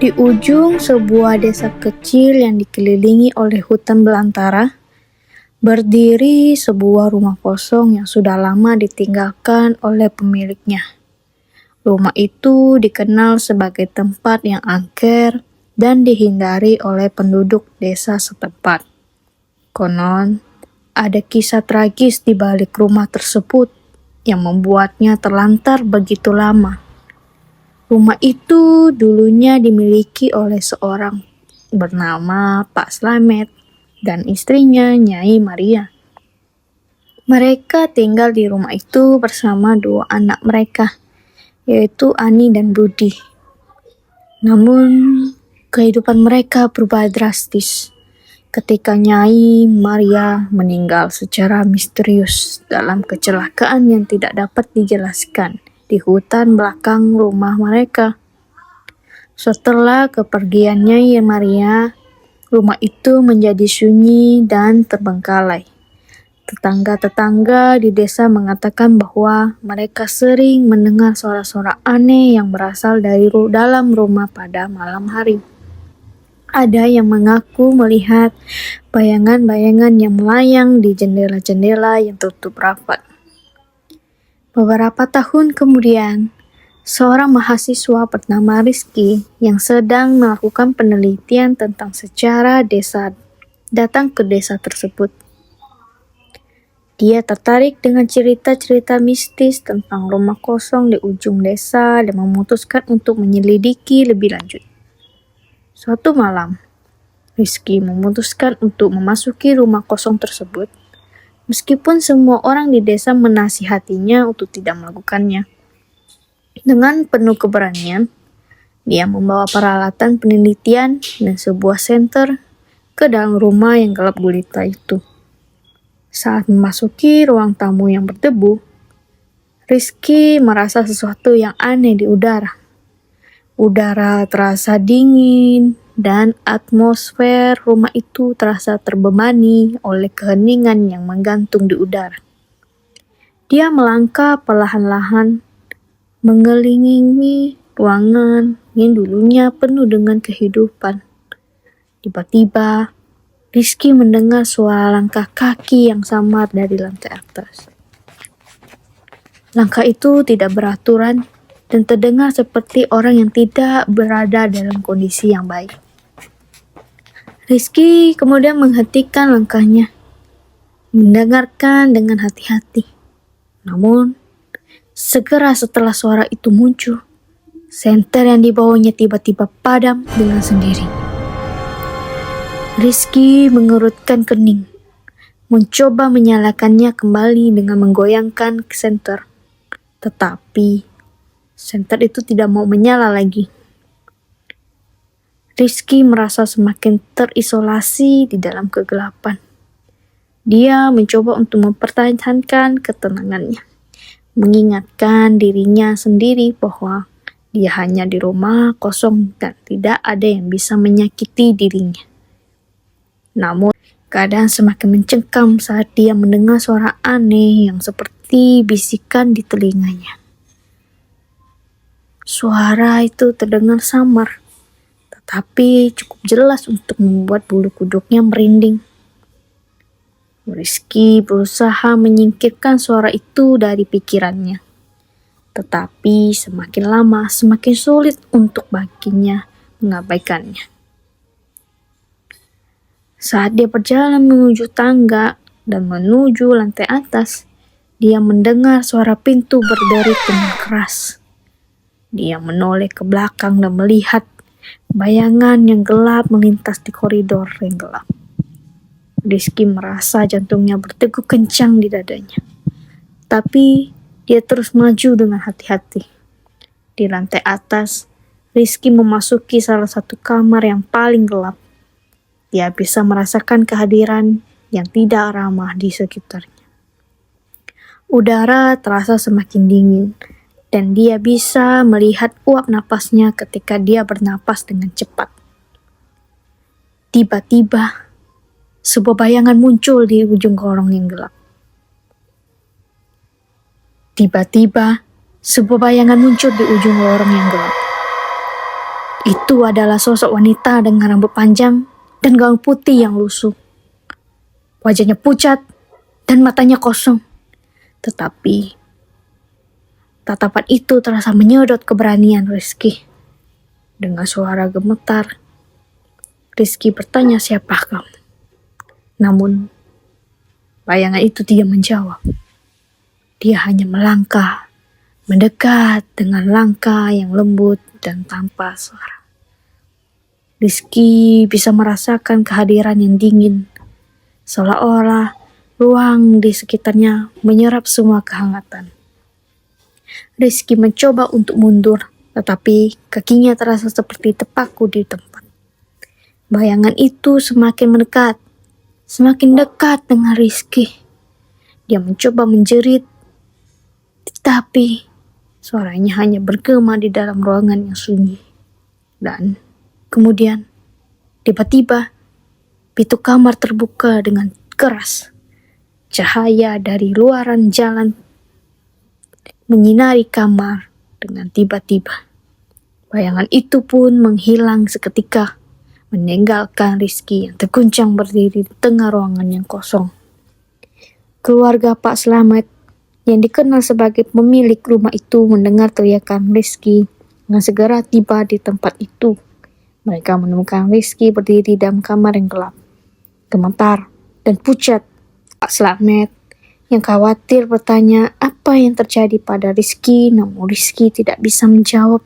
Di ujung sebuah desa kecil yang dikelilingi oleh hutan belantara, berdiri sebuah rumah kosong yang sudah lama ditinggalkan oleh pemiliknya. Rumah itu dikenal sebagai tempat yang angker dan dihindari oleh penduduk desa setempat. Konon, ada kisah tragis di balik rumah tersebut yang membuatnya terlantar begitu lama. Rumah itu dulunya dimiliki oleh seorang bernama Pak Slamet dan istrinya Nyai Maria. Mereka tinggal di rumah itu bersama dua anak mereka, yaitu Ani dan Budi. Namun, kehidupan mereka berubah drastis ketika Nyai Maria meninggal secara misterius dalam kecelakaan yang tidak dapat dijelaskan di hutan belakang rumah mereka. Setelah kepergian Nyai Maria, rumah itu menjadi sunyi dan terbengkalai. Tetangga-tetangga di desa mengatakan bahwa mereka sering mendengar suara-suara aneh yang berasal dari dalam rumah pada malam hari. Ada yang mengaku melihat bayangan-bayangan yang melayang di jendela-jendela yang tertutup rapat. Beberapa tahun kemudian, seorang mahasiswa bernama Rizky yang sedang melakukan penelitian tentang sejarah desa datang ke desa tersebut. Dia tertarik dengan cerita-cerita mistis tentang rumah kosong di ujung desa dan memutuskan untuk menyelidiki lebih lanjut. Suatu malam, Rizky memutuskan untuk memasuki rumah kosong tersebut, meskipun semua orang di desa menasihatinya untuk tidak melakukannya. Dengan penuh keberanian, dia membawa peralatan penelitian dan sebuah senter ke dalam rumah yang gelap gulita itu. Saat memasuki ruang tamu yang berdebu, Rizky merasa sesuatu yang aneh di udara. Udara terasa dingin dan atmosfer rumah itu terasa terbebani oleh keheningan yang menggantung di udara. Dia melangkah perlahan-lahan mengelilingi ruangan yang dulunya penuh dengan kehidupan. Tiba-tiba, Rizky mendengar suara langkah kaki yang samar dari lantai atas. Langkah itu tidak beraturan dan terdengar seperti orang yang tidak berada dalam kondisi yang baik. Rizky kemudian menghentikan langkahnya, mendengarkan dengan hati-hati. Namun, segera setelah suara itu muncul, senter yang dibawanya tiba-tiba padam dengan sendiri. Rizky mengerutkan kening, mencoba menyalakannya kembali dengan menggoyangkan senter. Tetapi, senter itu tidak mau menyala lagi. Rizky merasa semakin terisolasi di dalam kegelapan. Dia mencoba untuk mempertahankan ketenangannya, mengingatkan dirinya sendiri bahwa dia hanya di rumah kosong dan tidak ada yang bisa menyakiti dirinya. Namun, keadaan semakin mencengkam saat dia mendengar suara aneh yang seperti bisikan di telinganya. Suara itu terdengar samar, tetapi cukup jelas untuk membuat bulu kuduknya merinding. Rizky berusaha menyingkirkan suara itu dari pikirannya. Tetapi semakin lama semakin sulit untuk baginya mengabaikannya. Saat dia berjalan menuju tangga dan menuju lantai atas, dia mendengar suara pintu berderit dengan keras. Dia menoleh ke belakang dan melihat bayangan yang gelap melintas di koridor yang gelap. Rizky merasa jantungnya berdegup kencang di dadanya. Tapi dia terus maju dengan hati-hati. Di lantai atas, Rizky memasuki salah satu kamar yang paling gelap. Dia bisa merasakan kehadiran yang tidak ramah di sekitarnya. Udara terasa semakin dingin, dan dia bisa melihat uap napasnya ketika dia bernapas dengan cepat. Tiba-tiba, sebuah bayangan muncul di ujung lorong yang gelap. Itu adalah sosok wanita dengan rambut panjang dan gaun putih yang lusuh. Wajahnya pucat dan matanya kosong. Tetapi tatapan itu terasa menyedot keberanian Rizky. Dengan suara gemetar, Rizky bertanya siapa kamu. Namun, bayangan itu tidak menjawab. Dia hanya melangkah, mendekat dengan langkah yang lembut dan tanpa suara. Rizky bisa merasakan kehadiran yang dingin, seolah-olah ruang di sekitarnya menyerap semua kehangatan. Rizky mencoba untuk mundur, tetapi kakinya terasa seperti terpaku di tempat. Bayangan itu semakin mendekat, semakin dekat dengan Rizky. Dia mencoba menjerit, tetapi suaranya hanya bergema di dalam ruangan yang sunyi. Dan kemudian, tiba-tiba, pintu kamar terbuka dengan keras. Cahaya dari luaran jalan menyinari kamar dengan tiba-tiba. Bayangan itu pun menghilang seketika, meninggalkan Rizky yang terguncang berdiri di tengah ruangan yang kosong. Keluarga Pak Slamet yang dikenal sebagai pemilik rumah itu mendengar teriakan Rizky dan segera tiba di tempat itu. Mereka menemukan Rizky berdiri dalam kamar yang gelap, gemetar dan pucat. Pak Slamet yang khawatir bertanya apa yang terjadi pada Rizky, namun Rizky tidak bisa menjawab.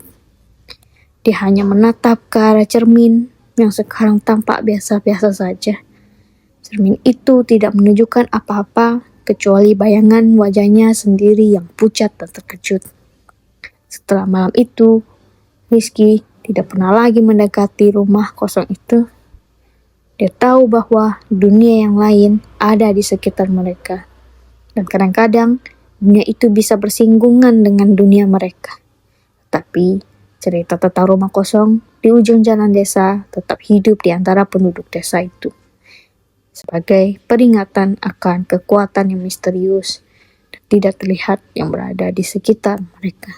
Dia hanya menatap ke arah cermin yang sekarang tampak biasa-biasa saja. Cermin itu tidak menunjukkan apa-apa kecuali bayangan wajahnya sendiri yang pucat dan terkejut. Setelah malam itu, Rizky tidak pernah lagi mendekati rumah kosong itu. Dia tahu bahwa dunia yang lain ada di sekitar mereka. Dan kadang-kadang dunia itu bisa bersinggungan dengan dunia mereka. Tapi cerita tentang rumah kosong di ujung jalan desa tetap hidup di antara penduduk desa itu. Sebagai peringatan akan kekuatan yang misterius dan tidak terlihat yang berada di sekitar mereka.